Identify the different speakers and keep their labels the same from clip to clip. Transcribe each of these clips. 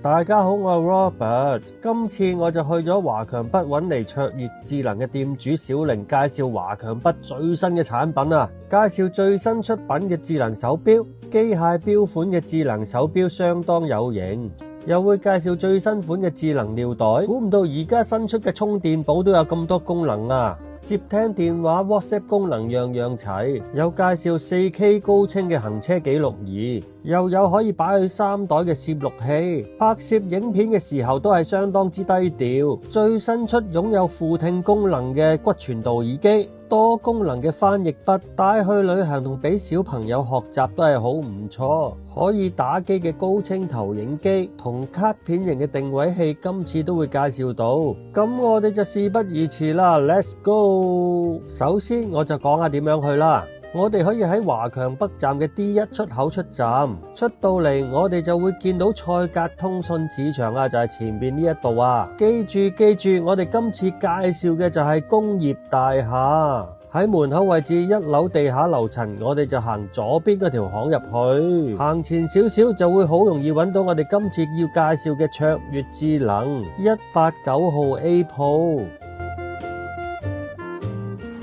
Speaker 1: 大家好，我係 Robert。今次我就去咗華強北揾嚟卓越智能嘅店主小玲介紹華強北最新嘅產品啊！介紹最新出品嘅智能手錶，機械錶款嘅智能手錶相當有型，又會介紹最新款嘅智能尿袋。估唔到而家新出嘅充電寶都有咁多功能啊！接聽電話 WhatsApp 功能樣樣齊，有介紹 4K 高清嘅行車記錄儀，又有可以擺去3袋嘅攝錄器，拍攝影片嘅時候都係相當之低調。最新出擁有副聽功能嘅骨傳導耳機，多功能嘅翻譯筆，帶去旅行同俾小朋友學習都係好唔錯。可以打機嘅高清投影機同卡片型嘅定位器，今次都會介紹到。咁我哋就事不宜遲啦 ，Let's go！ 首先我就講下點樣去啦。我哋可以喺華強北站嘅 D1 出口出站，出到嚟我哋就會見到賽格通訊市場啊，就係前邊呢一度啊。記住，我哋今次介紹嘅就係工業大廈。喺門口位置1樓地下樓層，我哋就行左邊嗰條巷入去，行前少少就會好容易揾到我哋今次要介紹嘅卓越智能189號 A 鋪。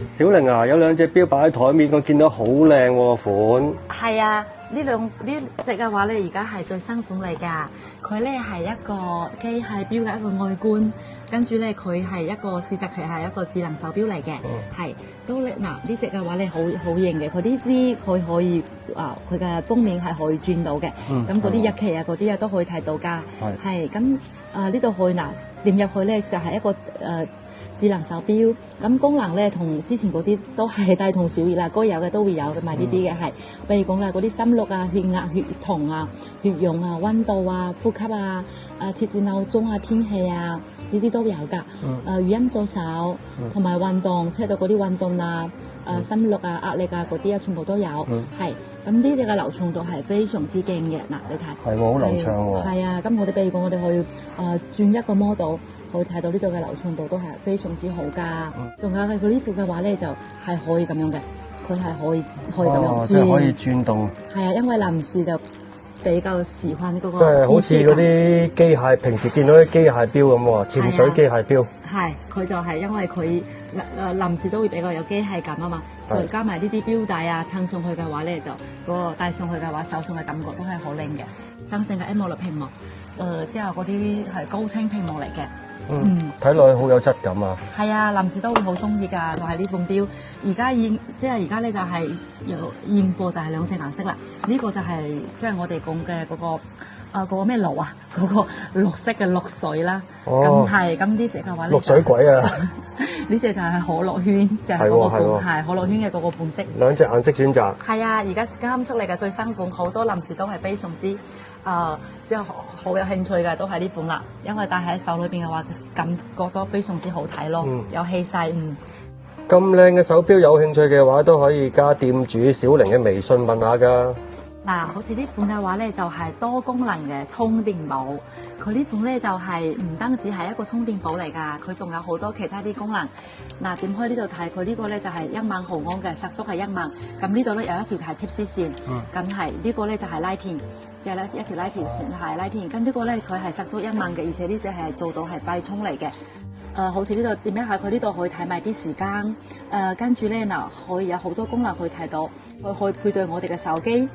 Speaker 1: 小玲啊，有兩隻錶擺喺台面，我見到好靚喎款。
Speaker 2: 係啊，呢隻嘅話咧，而家係最新款嚟㗎。佢咧係一個機械錶嘅一個外觀，跟住咧佢係一個事實佢係一個智能手錶嚟嘅，係都嗱呢隻嘅話咧好型嘅。佢啲佢可以佢嘅封面係可以轉到嘅，咁嗰啲日期啊嗰啲啊都可以睇到㗎。係咁呢度去點入去咧就係一個智能手錶，咁功能咧同之前嗰啲都係大同小異啦，該有嘅都會有埋呢啲嘅係，譬如講啦嗰啲心率啊、血壓、血糖啊、血氧啊、溫度啊、呼吸啊、設置鬧鐘啊、天氣啊，呢啲都有㗎。語音助手同埋運動，車到嗰啲運動啊、心率啊、壓力啊嗰啲啊，全部都有。係咁呢隻嘅流暢度係非常之勁嘅。嗱，你睇
Speaker 1: 係喎，好流暢喎。
Speaker 2: 係啊，咁我哋譬如講，我哋可以轉一個 model。可以睇到呢度嘅流暢度都係非常之好噶，仲有佢呢副嘅話咧就係可以咁樣嘅，佢係可以咁樣轉，
Speaker 1: 即係可以轉動。
Speaker 2: 係啊，因為男士就比較喜歡嗰個，
Speaker 1: 即係好似嗰啲機械，平時見到啲機械錶咁喎，潛水機械錶。係，
Speaker 2: 佢就係因為佢男士都會比較有機械感啊嘛，再加埋呢啲錶帶啊撐上去嘅話咧，就嗰個戴上去嘅話，手上嘅感覺都係好靚嘅，真正嘅 AMOLED 屏幕，之後嗰啲係高清屏幕嚟嘅。
Speaker 1: 睇落去好有質感啊！
Speaker 2: 係啊，男士都會好中意㗎，就係呢款錶。而家咧就係有現貨就係兩隻顏色啦。呢個就係即係我哋講嘅嗰個咩綠啊，嗰個綠色嘅綠水啦。咁呢隻嘅話咧，綠
Speaker 1: 水鬼啊！
Speaker 2: 呢隻就係可樂圈，就係嗰個係可樂圈嘅嗰個款式。
Speaker 1: 兩隻顏色選擇。係
Speaker 2: 啊，而家啱出嚟嘅最新款，好多男士都係非常之即係好有興趣嘅，都係呢款啦。因為戴喺手裏邊嘅話，感覺都非常之好睇咯，有氣勢。
Speaker 1: 咁靚嘅手錶，有興趣嘅話都可以加店主小玲嘅微信問下㗎。
Speaker 2: 嗱，好似呢款嘅話咧，就係多功能嘅充電寶。佢呢款咧就係唔單止係一個充電寶嚟㗎，佢仲有好多其他啲功能。嗱，點開呢度睇，佢呢個咧就係1萬毫安嘅，時速係1萬。咁呢度咧有一條係貼絲線，咁係呢個咧就係拉電，即係咧一條拉電線係拉電。咁呢個咧佢係時速1萬嘅，而且呢隻係做到係快充嚟嘅。好似呢度點樣喺佢呢度可以睇埋啲時間，跟住咧可以有好多功能可以睇到，可以配對我哋嘅手機。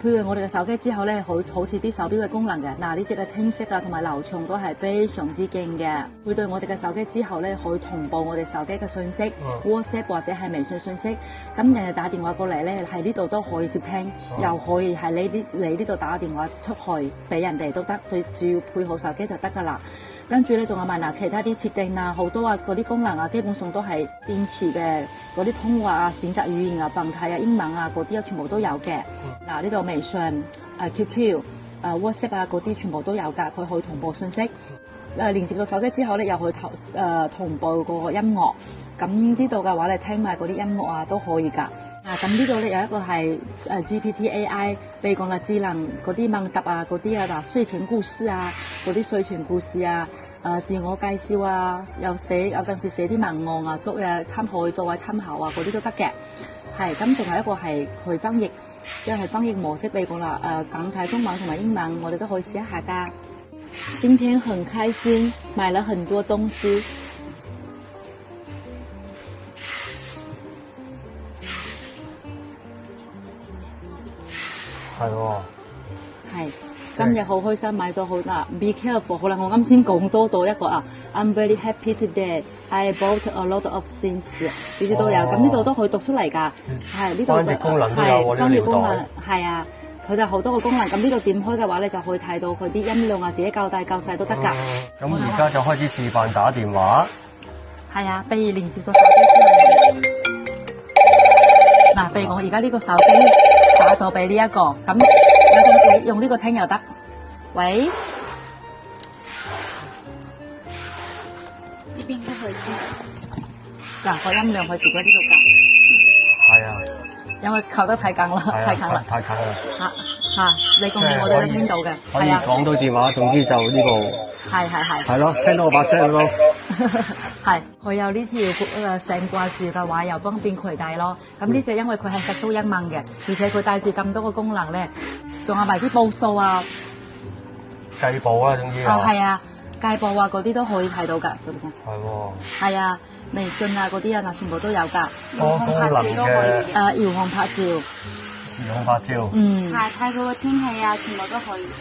Speaker 2: 配對我哋嘅手機之後咧，好似啲手錶嘅功能嘅，呢隻嘅清晰啊同埋流暢都係非常之勁嘅。配對我哋嘅手機之後咧，可以同步我哋手機嘅信息，WhatsApp 或者係微信信息。咁人哋打電話過嚟咧，喺呢度都可以接聽，又可以喺你呢度打電話出去俾人哋都得，最主要配好手機就得㗎啦。跟住咧仲有埋其他啲設定啊，好多嗰啲功能啊，基本上都係電池嘅嗰啲通話啊、選擇語言啊、繁體啊、英文啊嗰啲全部都有嘅。呢度微信、QQ、WhatsApp 啊嗰啲全部都有㗎，佢可以同步信息。連接到手機之後咧，又可以同步個音樂。咁呢度嘅話咧，聽埋嗰啲音樂啊都可以㗎。咁呢度咧有一個係GPT AI，譬如講啦，智能嗰啲問答啊，嗰啲睡前故事啊，嗰啲睡前故事啊，自我介紹啊，有陣時寫啲文案啊，作為參考啊，嗰啲都得嘅。係咁，仲有一個係佢翻譯，即係翻譯模式，譬如講啦，簡體中文同埋英文，我哋都可以試一下㗎。今天很開心，買了很多東西。
Speaker 1: 係喎。
Speaker 2: 係。今日好開心，買咗好嗱。Be careful，好啦，我啱先講多咗一個啊。I'm very happy today. I bought a lot of things。呢啲都有，咁呢度都可以讀出嚟㗎。係呢度
Speaker 1: 翻譯功能都有喎，
Speaker 2: 翻譯功能
Speaker 1: 呢
Speaker 2: 係啊，佢哋好多個功能。咁呢度點開嘅話咧，就可以睇到佢啲音量啊，自己較大較細都得㗎。
Speaker 1: 咁而家就開始示範打電話。
Speaker 2: 係啊，譬如連接咗手機之後，嗱，譬如我而家呢個手機打咗俾呢一個，咁你用呢個聽又得。喂，呢邊都可以聽。嗱，個音量佢自己呢度校。
Speaker 1: 係啊，
Speaker 2: 因為靠得太近啦，太近啦。
Speaker 1: 太近啦。
Speaker 2: 你講嘢我哋都聽到嘅。
Speaker 1: 可以講到電話，總之就呢部。
Speaker 2: 係。
Speaker 1: 係咯，聽到我把聲咯。
Speaker 2: 係，佢有呢條繩掛住嘅話，又方便攜帶咯。咁呢隻因為佢係實租英文嘅，而且佢帶住咁多個功能咧，仲有埋啲報數啊、
Speaker 1: 計步啊，總之。
Speaker 2: 係啊，計步啊嗰啲都可以睇到㗎，知唔知？
Speaker 1: 係喎。
Speaker 2: 係啊，微信啊嗰啲啊，嗱全部都有㗎。
Speaker 1: 多功能嘅。
Speaker 2: 遙控拍照。
Speaker 1: 遙控拍照。
Speaker 2: 係睇佢個天氣啊，全部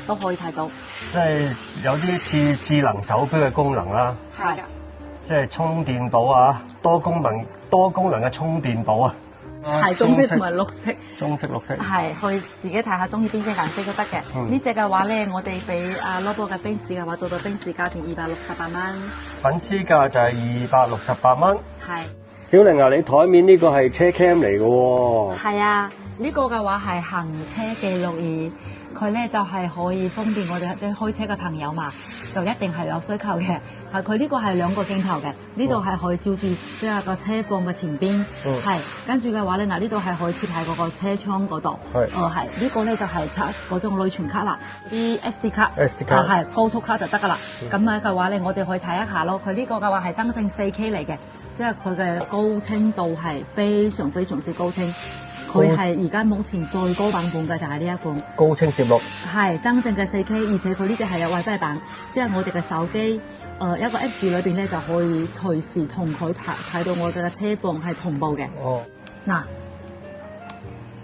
Speaker 2: 都可以睇到。
Speaker 1: 即係有啲似智能手錶嘅功能啦。
Speaker 2: 係㗎。
Speaker 1: 即係充電寶啊，多功能嘅充電寶啊。
Speaker 2: 係棕色同埋綠色。
Speaker 1: 棕色、綠色。
Speaker 2: 係，可以自己睇下中意邊隻顏色都得嘅。呢隻嘅話咧，我哋俾Lobo嘅冰士嘅話做到冰士價錢268蚊。
Speaker 1: 粉絲價就係268蚊。
Speaker 2: 係。
Speaker 1: 小玲啊，你台面呢個係車 cam 嚟嘅喎。
Speaker 2: 係啊，呢個嘅話係行車記錄儀，佢咧就係可以方便我哋啲開車嘅朋友嘛，就一定係有需求嘅。係佢呢個係2個鏡頭嘅，呢度係可以照住即係個車況嘅前邊，係跟住嘅話咧嗱，呢度係可以貼喺嗰個車窗嗰度，係呢個咧就係插嗰種內存卡啦，啲 SD 卡，係高速卡就得噶啦。咁嘅話咧，我哋可以睇一下咯。佢呢個嘅話係真正4K 嚟嘅，即係佢嘅高清度係非常非常之高清。佢係而家目前最高版本嘅就係呢一款
Speaker 1: 高清攝錄，
Speaker 2: 係真正嘅4K，而且佢呢隻係有 WiFi 版，即係我哋嘅手機一個 Apps 裏邊咧就可以隨時同佢睇到我哋嘅車況係同步嘅。嗱，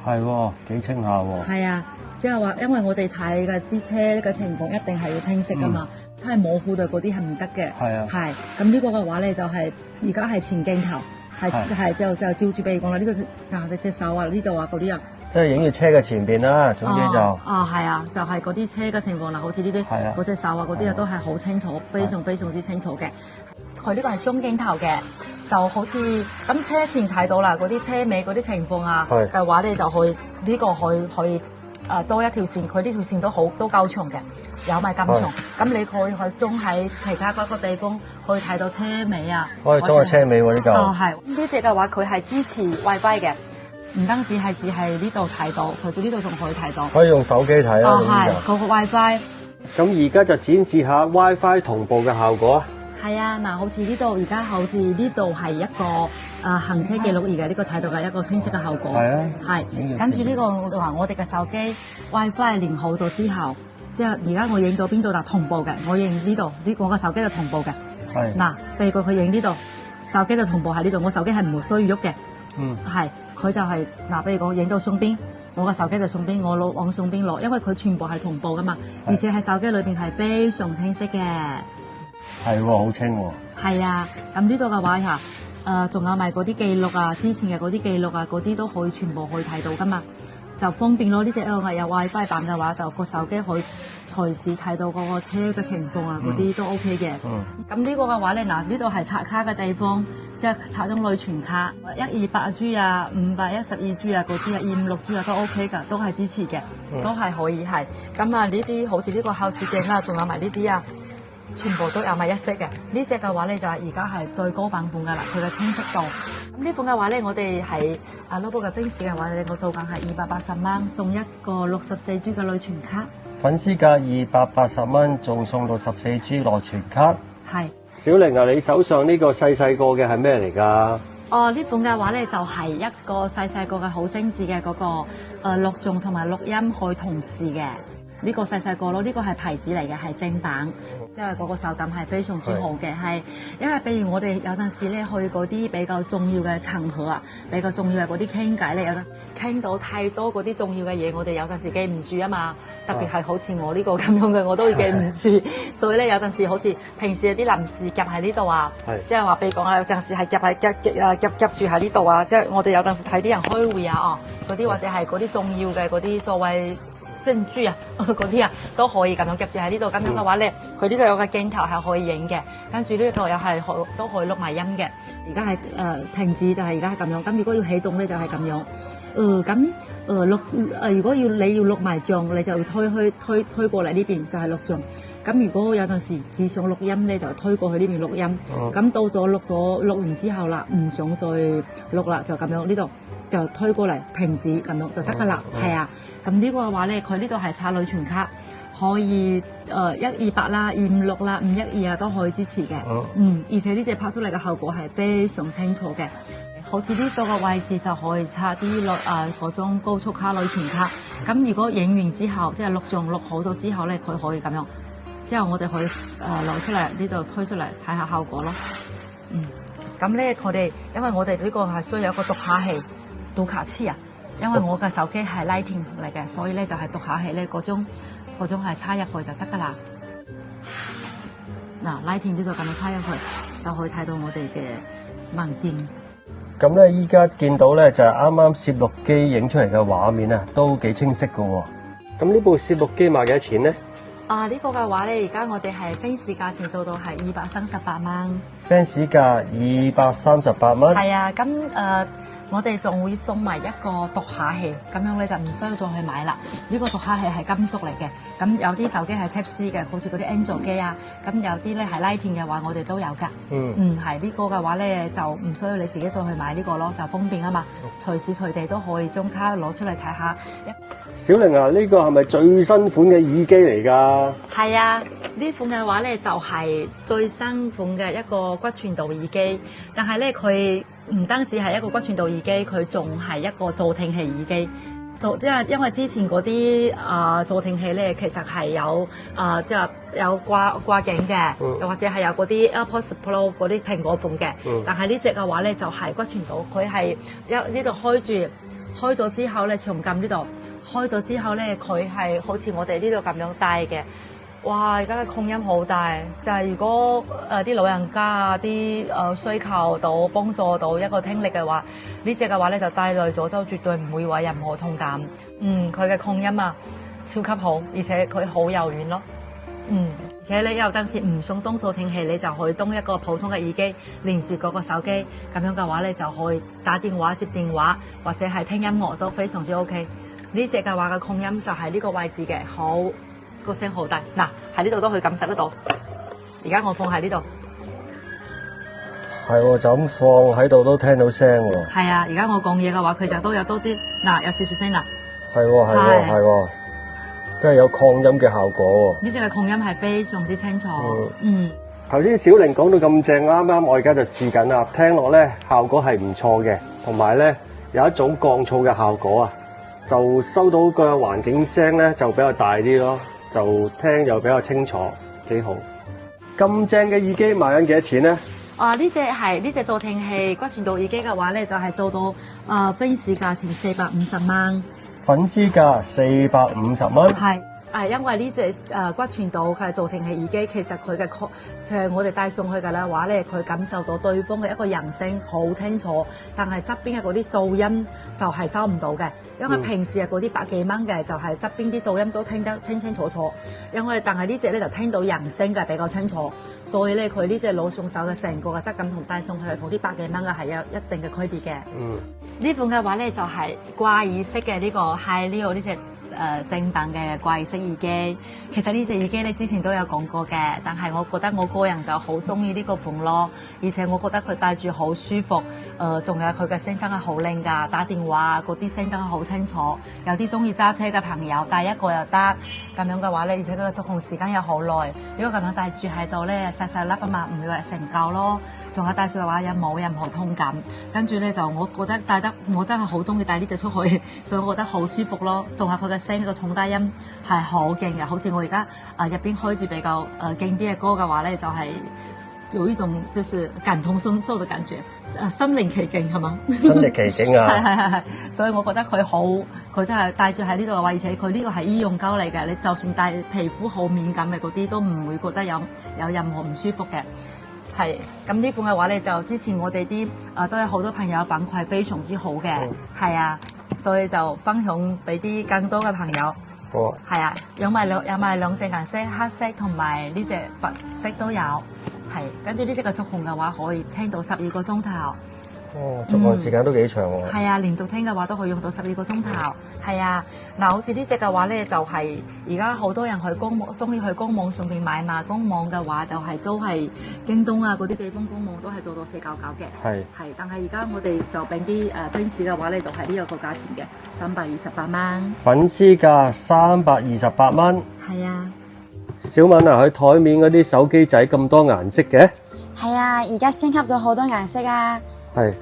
Speaker 1: 係喎，幾清下喎。
Speaker 2: 係啊，即係話，因為我哋睇嘅啲車嘅情況一定係要清晰噶嘛，太模糊嘅嗰啲係唔得嘅。係啊，係咁呢個嘅話咧就係而家係前鏡頭。係就照住譬如講啦，呢度你隻手啊，呢度啊嗰啲啊，即係
Speaker 1: 影住車嘅前邊啦，總之就
Speaker 2: 係啊，就係嗰啲車嘅情況啦，好似呢啲嗰隻手啊嗰啲啊都係好清楚，非常非常之清楚嘅。佢呢個係雙鏡頭嘅，就好似咁車前睇到啦，嗰啲車尾嗰啲情況啊嘅話咧，就可以呢個可以多一條線，佢呢條線都夠長嘅，有埋咁長，咁你可以去裝喺其他嗰個地方，可以睇到車尾啊。
Speaker 1: 可以裝喺車尾喎呢個。
Speaker 2: 係呢隻嘅話，佢係支持 WiFi 嘅，唔單止係只係呢度睇到，佢呢度仲可以睇到。
Speaker 1: 可以用手機睇啊。
Speaker 2: 係嗰個 WiFi。
Speaker 1: 咁而家就展示下 WiFi 同步嘅效果啊。
Speaker 2: 係啊，嗱，好似呢度而家好似呢度係一個行車記錄儀嘅，呢個睇到嘅一個清晰嘅效果。係啊，係。跟住呢個話我哋嘅手機 WiFi 連好咗之後，即係而家我影到邊度啦？同步嘅，我影呢度，呢個嘅手機就同步嘅。係。嗱，譬如佢影呢度，手機就同步喺呢度，我手機係唔需要喐嘅。係，佢就係嗱，譬如講影到上邊，我個手機就上邊，我往上邊落，因為佢全部係同步噶嘛，而且喺手機裏邊係非常清晰嘅。係喎，好清喎。係啊，咁呢度嘅話嚇，仲有埋嗰啲記錄啊，之前嘅嗰啲記錄啊，嗰啲都可以全部可以睇到噶嘛，就方便咯。呢隻有 WiFi 版嘅話，就個手機可以隨時睇到嗰個車嘅情況啊，嗰啲都 OK 嘅。咁呢個嘅話咧，嗱，呢度係插卡嘅地方，即係插張內存卡，128G 啊，512G 啊，嗰啲啊，256G 啊都 OK 噶，都係支持嘅，都係可以係。咁啊，呢啲好似呢個後視鏡啦，仲有埋呢啲啊。全部都有埋一色嘅，呢隻嘅話咧就係而家係最高版本噶啦，佢嘅清晰度。咁呢款嘅話咧，我哋係Lobo嘅冰士嘅話咧，我做緊係280蚊，送一個64G 嘅內存卡。粉絲價280蚊，仲送到14G 內存卡。係。小玲啊，你手上呢個細細個嘅係咩嚟㗎？呢款嘅話咧就係一個細細個嘅好精緻嘅嗰個錄像同埋錄音可以同時嘅。呢個細細個咯，呢個係牌子嚟嘅，係正版，即係嗰個手感係非常之好嘅，係因為譬如我哋有陣時咧去嗰啲比較重要嘅場合啊，比較重要嘅嗰啲傾偈咧，有陣傾到太多嗰啲重要嘅嘢，我哋有陣時記唔住啊嘛，特別係好似我呢個咁樣嘅，我都記唔住，所以咧有陣時好似平時有啲臨時夾喺呢度啊，即係話譬如講啊，有陣時係夾住喺呢度啊，即係我哋有陣時睇啲人開會啊，嗰啲或者係嗰啲重要嘅嗰啲作為珍珠啊，嗰啲啊都可以咁樣夾住喺呢度，咁樣嘅話咧，佢呢度有個鏡頭係可以影嘅，跟住呢度又係都可以錄埋音嘅。而家係停止就係而家係咁樣，咁如果要起動咧就係咁樣。如果你要錄埋像，你就要推過嚟呢邊就係錄像。咁如果有陣時只想錄音咧，就推過去呢邊錄音。咁到咗錄完之後啦，唔想再錄啦，就咁樣呢度。就推過嚟停止咁樣就得㗎啦，係啊。咁呢個嘅話咧，佢呢度係插內存卡，可以128啦、256啦、512啊都可以支持嘅。而且呢隻拍出嚟嘅效果係非常清楚嘅。好似呢度嘅位置就可以插啲嗰種高速卡內存卡。咁如果影完之後，即係錄像錄好咗之後咧，佢可以咁樣。之後我哋可以攞出嚟呢度推出嚟睇下效果咯。咁咧因為我哋呢個係需要一個讀卡器。讀卡器啊，因為我嘅手機係 Lighting 嚟嘅，所以咧就係讀卡器咧嗰種係插入去就得㗎啦。嗱，Lighting 呢度咁樣插入去，就可以睇到我哋嘅文件。
Speaker 1: 咁咧，依家見到咧就係啱啱攝錄機影出嚟嘅畫面啊，都幾清晰㗎喎。咁呢部攝錄機賣幾多錢咧？
Speaker 2: 呢個嘅話咧，而家我哋係 fans 價錢做到係238蚊。
Speaker 1: fans 價238蚊。係
Speaker 2: 啊，咁我哋仲會送埋一個讀卡器，咁樣咧就唔需要再去買啦。呢個讀卡器係金屬嚟嘅，咁有啲手機係 Type C 嘅，好似嗰啲 Android 機啊，咁有啲咧係 Lighting 嘅話，我哋都有㗎。係呢個嘅話咧，就唔需要你自己再去買呢個咯，就方便啊嘛，隨時隨地都可以將卡攞出嚟睇下。
Speaker 1: 小玲啊，呢個係咪最新款嘅耳機嚟㗎？
Speaker 2: 係啊，呢款嘅話咧就係最新款嘅一個骨傳導耳機，但係咧佢唔單止係一個骨傳導耳機，佢仲係一個助聽器耳機。因為之前嗰啲助聽器咧，其實係有即係有掛頸嘅，又或者係有嗰啲 AirPods Pro 嗰啲蘋果款嘅。但係呢隻嘅話咧就係骨傳導，佢係呢度開咗之後咧，長撳呢度。開咗之後咧，佢係好似我哋呢度咁樣戴嘅。哇！而家嘅擴音好大，就係如果啲老人家啊啲需求到幫助到一個聽力嘅話，呢隻嘅話咧就戴耐咗就絕對唔會話任何痛感。佢嘅擴音啊超級好，而且佢好柔軟咯。而且你有陣時唔想當助聽器，你就可以當一個普通嘅耳機連住嗰個手機，咁樣嘅話咧就可以打電話、接電話或者係聽音樂都非常之 OK。呢隻嘅話嘅擴音就係呢個位置嘅，好個聲好大。嗱，喺呢度都可以感受得到。而家我放喺呢度，
Speaker 1: 係喎，就咁放喺度都聽到聲喎。
Speaker 2: 係啊，而家我講嘢嘅話，佢就都有多啲，嗱，有少少聲啦。
Speaker 1: 係喎，真係有擴音嘅效果喎。
Speaker 2: 呢隻嘅擴音係非常之清楚。
Speaker 1: 頭先小玲講到咁正，啱啱我而家就試緊啦，聽落咧效果係唔錯嘅，同埋咧有一種降噪嘅效果啊。就收到個環境聲咧就比較大啲咯，就聽又比較清楚，幾好。咁正嘅耳機賣緊幾多錢咧？
Speaker 2: 呢隻助聽器骨傳導耳機嘅話咧，就係做到fans價錢450蚊。
Speaker 1: 粉絲價450蚊。
Speaker 2: 係。因為呢隻骨傳導嘅助聽器耳機，其實佢嘅我哋帶送去嘅啦話咧，佢感受到對方嘅一個人聲好清楚，但係側邊嘅嗰啲噪音就係收唔到嘅。因為平時嗰啲百幾蚊嘅就係側邊啲噪音都聽得清清楚楚，但係呢隻咧就聽到人聲嘅比較清楚，所以咧佢呢隻攞送手嘅成個嘅質感同帶送去同啲百幾蚊嘅係有一定嘅區別嘅。呢款嘅話咧就係掛耳式嘅呢個 HiLeo 呢隻。正版嘅掛耳式耳機，其實呢隻耳機咧之前都有講過嘅，但係我覺得我個人就好中意呢個款咯，而且我覺得佢戴住好舒服，仲有佢嘅聲真係好靚㗎，打電話嗰啲聲真係好清楚，有啲中意揸車嘅朋友戴一個又得，咁樣嘅話咧，而且佢嘅續航時間又好耐，如果咁樣戴住喺度咧細細粒啊嘛，唔會話成嚿咯，仲有戴住嘅話又冇任何痛感，跟住咧就我覺得戴得我真係好中意戴呢隻出去，所以我覺得好舒服咯，仲有佢嘅聲個重低音係好勁嘅，好似我而家入邊開住比較勁啲嘅歌嘅話咧，就係、有一種就是感同身受嘅感覺，身臨其境係嘛？
Speaker 1: 身歷其境啊！
Speaker 2: 係，所以我覺得佢好，佢真係戴住喺呢度嘅話，而且佢呢個係醫用膠嚟嘅，你就算戴皮膚好敏感嘅嗰啲都唔會覺得有任何唔舒服嘅。係，咁呢款嘅話咧，就之前我哋啲都有好多朋友反饋非常之好嘅，係啊，所以就分享俾啲更多嘅朋友。
Speaker 1: 哦，
Speaker 2: 係啊，有埋兩隻顏色，黑色同埋呢隻白色都有。係，跟住呢隻嘅續航嘅話，可以聽到12個鐘頭。
Speaker 1: 哦，續航時間都幾長喎。
Speaker 2: 係啊，連續聽嘅話都可以用到12個鐘頭。係啊，嗱，好似呢隻嘅話咧，就係而家好多人去中意去官網上邊買嘛。官網嘅話就係都係京東啊嗰啲地方官網都係做到499嘅。
Speaker 1: 係。
Speaker 2: 係，但係而家我哋就俾啲fans嘅話咧，就係呢個價錢嘅328蚊。
Speaker 1: 粉絲價328蚊。
Speaker 2: 係啊。
Speaker 1: 小敏啊，佢台面嗰啲手機仔咁多顏色嘅？
Speaker 3: 係啊，而家升級咗好多顏色啊！
Speaker 1: 係，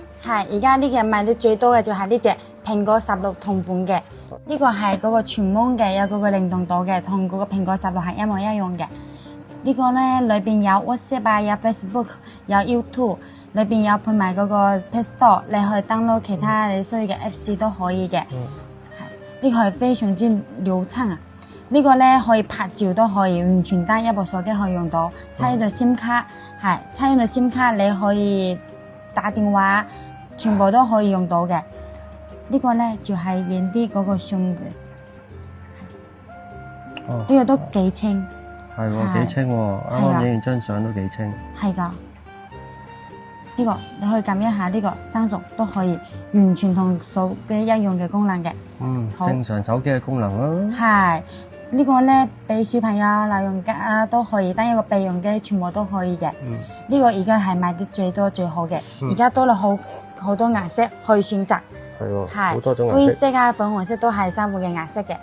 Speaker 3: 而家呢隻賣得最多嘅就係呢隻蘋果16同款嘅，呢個係嗰個全芒嘅，有嗰個靈動度嘅，同嗰個蘋果16係一模一樣嘅。呢個咧裏邊有 WhatsApp 啊，有 Facebook， 有 YouTube， 裏邊有配埋嗰個 Play Store， 你可以 download 其他你需要嘅 Apps 都可以嘅。呢個係非常之流暢啊！呢個咧可以拍照都可以，完全單一部手機可以用到，插呢度 SIM 卡，插呢度 SIM 卡你可以打電話，全部都可以用到嘅。呢個咧就係影啲嗰個相嘅，呢個都幾清，
Speaker 1: 係喎幾清喎，啱啱影完張相都幾清。
Speaker 3: 係㗎，呢個你可以撳一下呢個生熟都可以，完全同手機一樣嘅功能嘅。
Speaker 1: 正常手機嘅功能啦。
Speaker 3: 係。呢個咧俾小朋友、老人家都可以，單一個備用機全部都可以嘅。呢個而家係賣得最多最好嘅，而家多咗好多顏色可以選擇。
Speaker 1: 係喎，好多種顏色。
Speaker 3: 灰色啊、粉紅色都係3款嘅顏色嘅。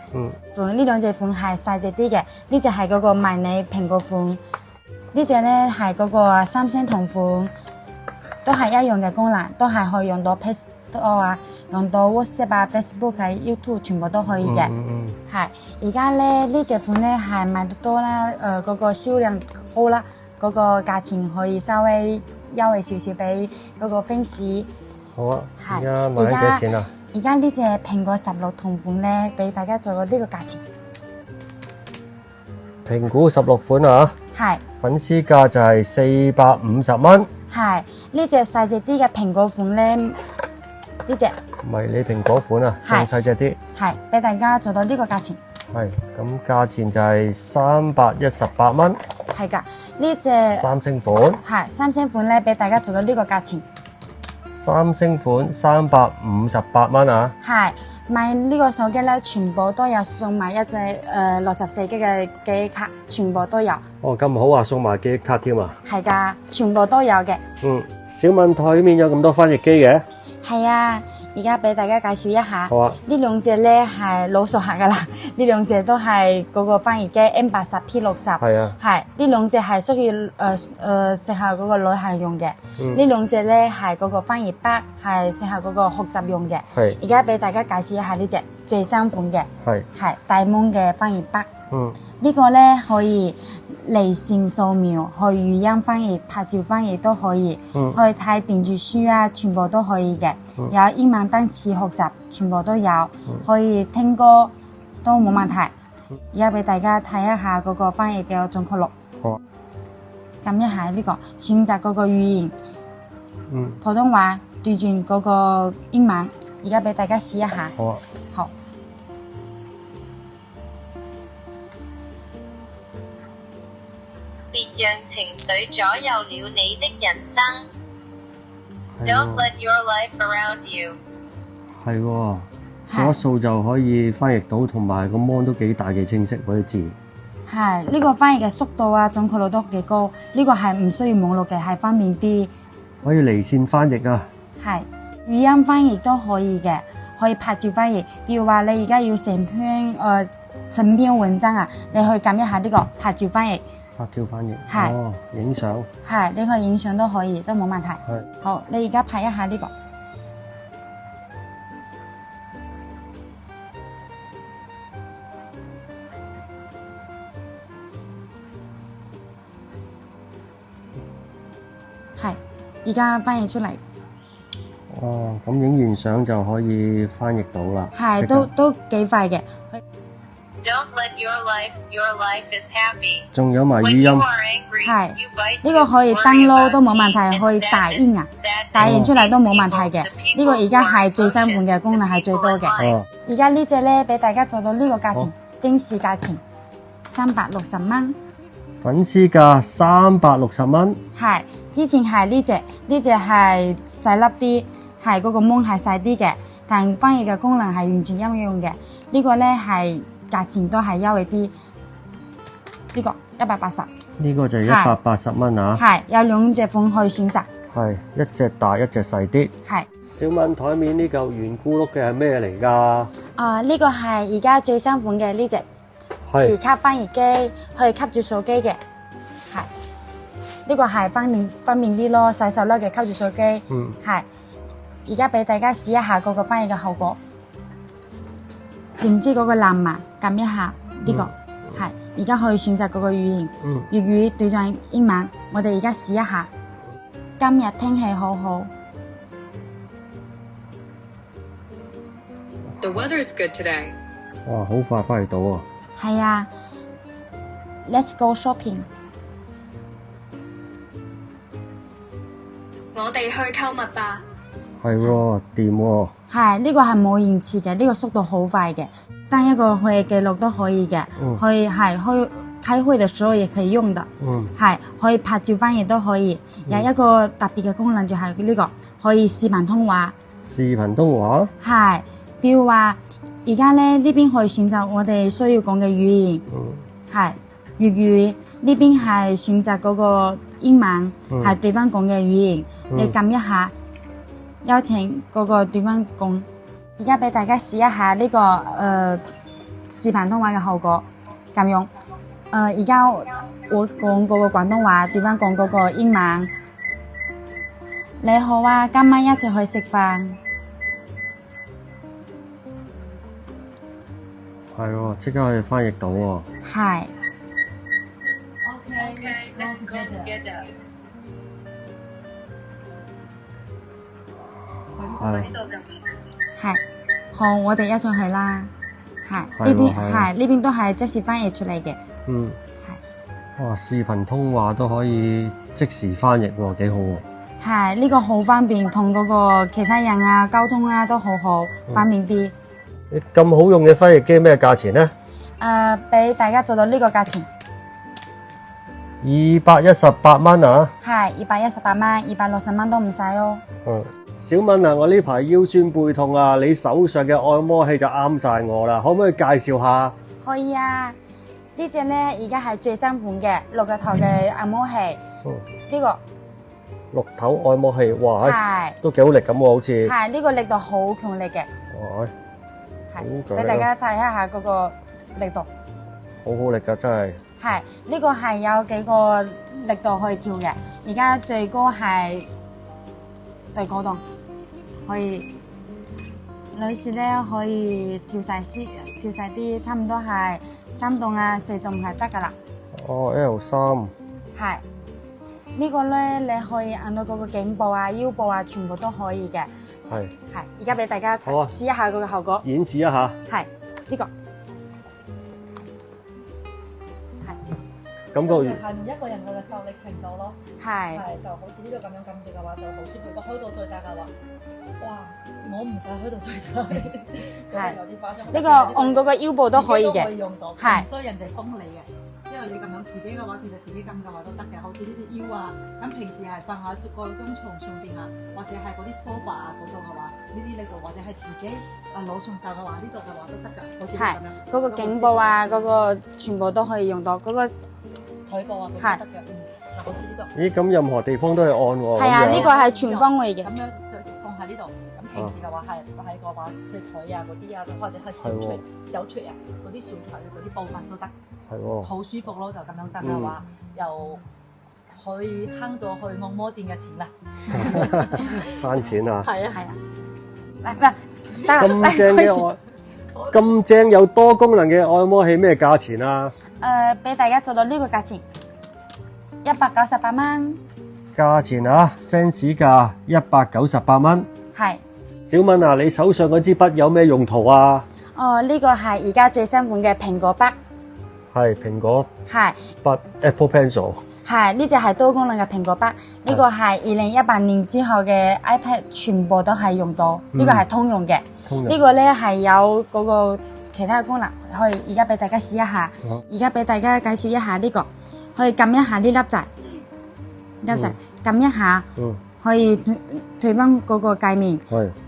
Speaker 3: 呢兩隻款係細隻啲嘅，呢隻係嗰個迷你蘋果款，呢隻咧係嗰個三星同款，都係一樣嘅功能，都係可以用到 Play Store 啊，用到 WhatsApp 啊、Facebook 啊、YouTube 全部都可以嘅。係，而家咧呢隻款咧係賣得多啦，嗰個銷量高啦，嗰個價錢可以稍微優惠少少俾嗰個 fans。
Speaker 1: 好啊，而家賣緊幾多錢啊？
Speaker 3: 而家呢隻蘋果16同款咧，俾大家做個呢個價錢。
Speaker 1: 蘋果16款啊？
Speaker 3: 係。
Speaker 1: 粉絲價就係450蚊。
Speaker 3: 係，呢隻細隻啲嘅蘋果款咧，呢隻。
Speaker 1: 迷你蘋果款啊，仲細隻啲。
Speaker 3: 係，俾大家做到呢個價錢。
Speaker 1: 係，咁價錢就係318蚊。
Speaker 3: 係㗎，呢隻
Speaker 1: 3星款。
Speaker 3: 係3星款咧，俾大家做到呢個價錢。
Speaker 1: 3星款358蚊啊。係，
Speaker 3: 買呢個手機咧，全部都有送埋一隻64G 嘅記憶卡，全部都有。
Speaker 1: 哦，咁好啊，送埋記憶卡添啊。
Speaker 3: 係㗎，全部都有嘅。
Speaker 1: 小敏台面有咁多翻譯機嘅？
Speaker 3: 係啊，而家俾大家介紹一下。
Speaker 1: 好啊。
Speaker 3: 呢兩隻咧係老熟客噶啦，呢兩隻都係嗰個翻譯機 M80P60。係啊。係，呢兩隻係需要適合嗰個旅行用嘅。呢兩隻咧係嗰個翻譯筆，係適合嗰個學習用嘅。係。而家俾大家介紹一下呢隻最新款嘅。係大芒嘅翻譯筆。呢個咧可以離線掃描，去語音翻譯、拍照翻譯都可以，去睇電子書啊，全部都可以嘅。有英文單詞學習，全部都有，可以聽歌都冇問題。而家俾大家睇一下嗰個翻譯嘅準確率。好。撳一下呢個，選擇嗰個語言，普通話對轉嗰個英文。而家俾大家試一下。好啊。好。
Speaker 4: 別讓情緒左右了你的人生。Don't let your life around you。
Speaker 1: 係喎，掃一掃就可以翻譯到，同埋個 mon 都幾大幾清晰嗰啲字。
Speaker 3: 係，呢個翻譯嘅速度啊，準確率都幾高。呢個係唔需要網絡嘅，係方便啲。
Speaker 1: 可以離線翻譯啊。係，
Speaker 3: 語音翻譯都可以嘅，可以拍照翻譯。譬如話你而家要成篇文章啊，你去撳一下呢個拍照翻譯。
Speaker 1: 拍照翻譯，係，影相，
Speaker 3: 係，你可以影相都可以，都冇問題。係，好，你而家拍一下呢個，係而家翻譯出嚟。
Speaker 1: 哦，咁影完相就可以翻譯到啦。
Speaker 3: 係都幾快嘅。
Speaker 4: Don't let your life is happy.
Speaker 1: 仲有埋語
Speaker 4: When you
Speaker 1: 音。
Speaker 4: are angry,
Speaker 3: 係
Speaker 4: you bite
Speaker 3: 呢個可以
Speaker 4: to worry
Speaker 3: download
Speaker 4: about
Speaker 3: 都冇問
Speaker 4: tea
Speaker 3: 題，
Speaker 4: and
Speaker 3: 可以打印啊，
Speaker 4: sadness.
Speaker 3: 打印出嚟都冇問
Speaker 4: These
Speaker 3: 題嘅。
Speaker 4: people,
Speaker 3: 呢個而家
Speaker 4: the
Speaker 3: 係最
Speaker 4: people
Speaker 3: 新款嘅
Speaker 4: who are
Speaker 3: 功能係最多
Speaker 4: emotions, the
Speaker 3: 嘅。
Speaker 4: people in
Speaker 1: 哦，
Speaker 3: 而家呢隻咧俾大家做到呢個價錢
Speaker 1: 好，
Speaker 3: 驚喜價錢360蚊。
Speaker 1: 粉絲價360蚊。
Speaker 3: 係之前係呢隻係細粒啲，係嗰個芒係細啲嘅，但翻譯嘅功能係完全一樣嘅。呢個咧係價錢都係優惠啲。呢個180，
Speaker 1: 呢個就180蚊啊。
Speaker 3: 係有2隻款可以選擇。
Speaker 1: 係一隻大一隻細啲。
Speaker 3: 係
Speaker 1: 小敏台面呢嚿圓咕碌嘅係咩嚟㗎？
Speaker 3: 呢個係而家最新款嘅呢隻磁吸翻譯機，可以吸住手機嘅。係呢個係方便啲咯，細手粒嘅吸住手機。係而家俾大家試一下嗰個翻譯嘅後果。點知嗰個藍嘛，撳一下呢個係而家可以選擇嗰個語言，粵語對上英文。我哋而家試一下。今日天氣好好。
Speaker 5: The weather's good today.
Speaker 1: 哇，好快翻譯到啊！
Speaker 3: 係啊 ，Let's go shopping。
Speaker 5: 我哋去購物吧。
Speaker 1: 係喎，掂喎。
Speaker 3: 係呢個係冇延遲嘅，呢個速度好快嘅，單一個會議記錄都可以嘅，可以開會的時候也可以用的，係可以拍照翻譯都可以。有一個特別嘅功能就係呢個可以視頻通話。
Speaker 1: 視頻通話？
Speaker 3: 係，比如話而家咧呢邊可以選擇我哋需要講嘅語言，係粵語呢邊係選擇嗰個英文，係對方講嘅語言，你撳一下。邀請嗰個對方講，而家俾大家試一下呢個視頻通話嘅後果，咁樣。而家我講嗰個廣東話，對方講嗰個英文。你好啊，今晚一齊去食飯。
Speaker 1: 係喎，即刻可以翻譯到喎。
Speaker 3: 係。
Speaker 4: Okay, let's go together.
Speaker 3: 係，好，我哋一齊去啦。係呢啲係呢邊都係即時翻譯出嚟嘅。係。
Speaker 1: 哇，視頻通話都可以即時翻譯喎，幾好喎。
Speaker 3: 係呢個好方便，同嗰個其他人啊溝通啊都好好方便啲。
Speaker 1: 咁好用嘅翻譯機咩價錢呢？
Speaker 3: 俾大家做到呢個價錢。
Speaker 1: 218蚊啊。
Speaker 3: 係218蚊，260蚊都唔使哦。
Speaker 1: 小敏啊，我呢排腰酸背痛啊，你手上嘅按摩器就啱晒我啦，可唔可以介紹下？
Speaker 3: 可以啊，呢隻咧而家係最新款嘅6個頭嘅按摩器。呢個
Speaker 1: 6頭按摩器，哇，
Speaker 3: 係
Speaker 1: 都幾好力咁喎，好似。
Speaker 3: 係呢個力度好強力嘅。
Speaker 1: 哇，
Speaker 3: 係俾大家睇一下嗰個力度。
Speaker 1: 好好力㗎，真係。係
Speaker 3: 呢個係有幾個力度可以調嘅，而家最高係第9度，可以女士咧可以調細啲，差唔多係3度啊4度係得噶啦。
Speaker 1: 哦 L3。
Speaker 3: 係呢個咧你可以按到嗰個頸部啊腰部啊全部都可以嘅。係而家俾大家試一下嗰個效果，
Speaker 1: 演示一下。
Speaker 3: 係呢個。
Speaker 1: 感覺
Speaker 2: 係一個人佢嘅受力程度咯，
Speaker 3: 係
Speaker 2: 就好似呢度咁樣撳住嘅話就好舒服，到開到最大嘅話，哇！我唔使開到最大，係有啲誇張。
Speaker 3: 呢個按嗰個腰部都可以嘅，
Speaker 2: 係唔需要人哋幫你嘅。之後你咁樣自己嘅話，其實自己撳嘅話都得嘅，好似呢啲腰啊，咁平時係瞓喺個張床上邊啊，或者係嗰啲 sofa 啊嗰度嘅話，呢啲力度或者係自己攞上手嘅話，呢度嘅話都得㗎，好似咁樣。
Speaker 3: 嗰個頸部啊，嗰個全部都可以用到，嗰個。
Speaker 2: 腿部啊，佢都得嘅，嗱，好似呢度。
Speaker 1: 咦，咁任何地方都係按喎。
Speaker 3: 係啊，呢個係全方位嘅。
Speaker 2: 咁樣就放喺呢度。咁平時嘅話係喺個話隻腿啊嗰啲啊，或者係小腿啊嗰啲小腿嗰啲部分都得。係喎。好舒服咯，就咁樣震嘅話，又可以慳咗去按摩店嘅錢啦。
Speaker 1: 慳錢啊！
Speaker 2: 係啊係啊。
Speaker 1: 咁正嘅按，咁正有多功能嘅按摩器咩價錢啊？
Speaker 3: 俾大家做到呢個價錢，198蚊。
Speaker 1: 價錢啊 ，fans 價198蚊。
Speaker 3: 係。
Speaker 1: 小敏啊，你手上嗰支筆有咩用途啊？
Speaker 3: 哦，呢個係而家最新款嘅蘋果筆。
Speaker 1: 係蘋果
Speaker 3: 係。
Speaker 1: 筆 Apple Pencil。
Speaker 3: 係，呢隻係多功能嘅蘋果筆。呢個係2018年之後嘅 iPad 全部都係用到，呢個係通用嘅。呢個咧係有嗰個其他嘅功能，可以而家俾大家試一下。而家俾大家介紹一下呢個，可以撳一下呢粒掣，撳一下，可以退翻嗰個界面。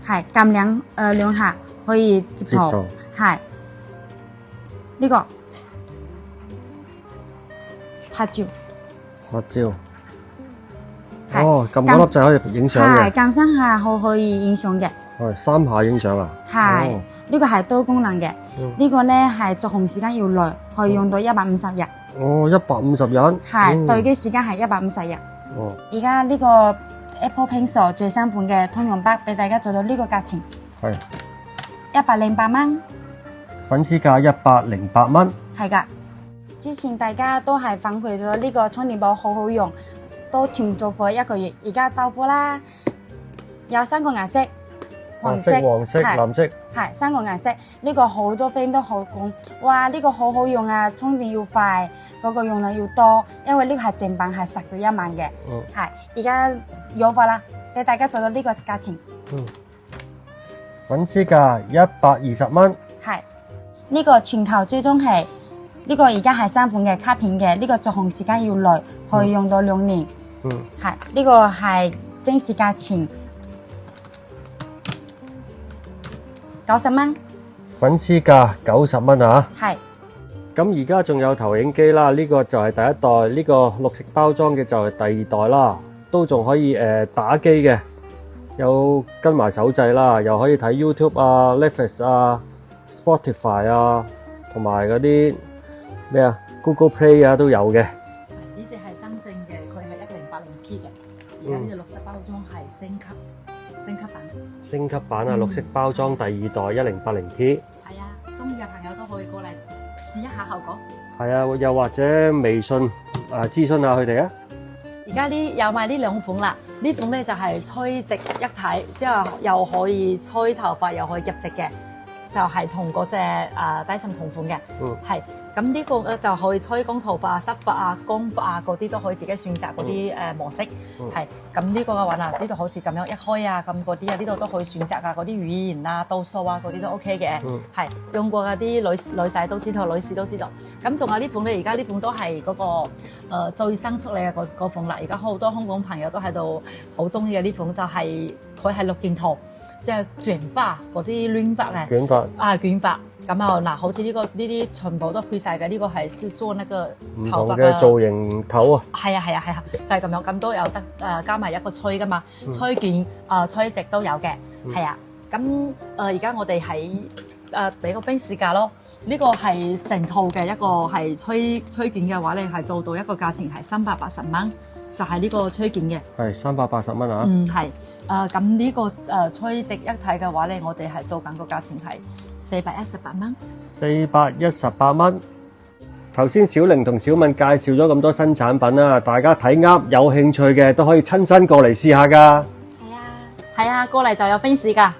Speaker 3: 係撳兩下可以截圖。係呢個拍照。
Speaker 1: 拍照。哦，撳嗰粒掣可以影相嘅。
Speaker 3: 係撳3下可以影相嘅。
Speaker 1: 係3下影相啊。
Speaker 3: 係呢個係多功能嘅。呢個咧係續航時間要耐，可以用到150日。
Speaker 1: 哦，150日。
Speaker 3: 係對機時間係150日。
Speaker 1: 哦。
Speaker 3: 而家呢個 Apple Pencil 最新款嘅通用筆俾大家做到呢個價錢。係。108蚊。
Speaker 1: 粉絲價108蚊。係㗎。
Speaker 3: 之前大家都係反饋咗呢個充電寶好好用，都囤咗貨1個月，而家到貨啦，有3個顏色，
Speaker 1: 黃色、藍色，
Speaker 3: 係3個顏色。呢個好多 friend 都好講，哇呢個好好用啊，充電要快，嗰個用量要多，因為呢個係正版，係實咗1萬嘅，係而家有貨啦，俾大家做到呢個價錢。
Speaker 1: 粉絲價120蚊，
Speaker 3: 係呢個全球追蹤器。呢個而家係3款嘅卡片嘅，呢個續航時間要耐，可以用到2年。係呢個係正式價錢90蚊。
Speaker 1: 粉絲價90蚊啊！
Speaker 3: 係。
Speaker 1: 咁而家仲有投影機啦，呢個就係第一代，呢個綠色包裝嘅就係第2代啦，都仲可以打機嘅，有跟埋手掣啦，又可以睇 YouTube 啊、Netflix 啊、Spotify 啊，同埋嗰啲。咩啊 ？Google Play 啊都有嘅。
Speaker 2: 呢隻係真正嘅，佢係1080P 嘅。而家呢隻綠色包裝係升級版。
Speaker 1: 升級版啊，綠色包裝第2代1080P。
Speaker 2: 係啊，中意嘅朋友都可以過嚟試一下效果。
Speaker 1: 係啊，又或者微信諮詢下佢哋啊。
Speaker 2: 而家有賣呢2款啦，呢款咧就係吹直一體，即係又可以吹頭髮，又可以入直嘅。就係同嗰隻低身同款嘅，係咁呢個就可以吹乾頭髮、濕髮啊、乾髮啊嗰啲都可以自己選擇嗰啲模式，係咁呢個嘅話嗱，呢度好似咁樣一開啊，咁嗰啲啊，呢度都可以選擇啊，嗰啲語言啊、度數啊嗰啲都 OK 嘅，係用過嗰啲女仔都知道，女士都知道。咁仲有呢款咧，而家呢款都係嗰個最新出嚟嘅嗰款啦。而家好多香港朋友都喺度好中意嘅呢款，就係佢係6件套。即係捲髮嗰啲亂髮嘅，捲髮咁啊嗱，好似呢啲全部都配晒嘅，呢個係做那個頭髮嘅
Speaker 1: 造型頭啊，
Speaker 2: 係啊，就係咁樣，咁都有得加埋一個吹噶嘛，吹捲吹直都有嘅，係啊，咁而家我哋喺俾個冰市價咯，呢個係成套嘅一個係吹捲嘅話咧，係做到一個價錢係380蚊。就係呢個吹捲嘅，係
Speaker 1: 380蚊啊！
Speaker 2: 係咁呢個吹直一體嘅話咧，我哋係做緊個價錢係418蚊。
Speaker 1: 418蚊。頭先小玲同小敏介紹咗咁多新產品啦，大家睇啱有興趣嘅都可以親身過嚟試下㗎。
Speaker 2: 係啊，過嚟就有 fans 㗎。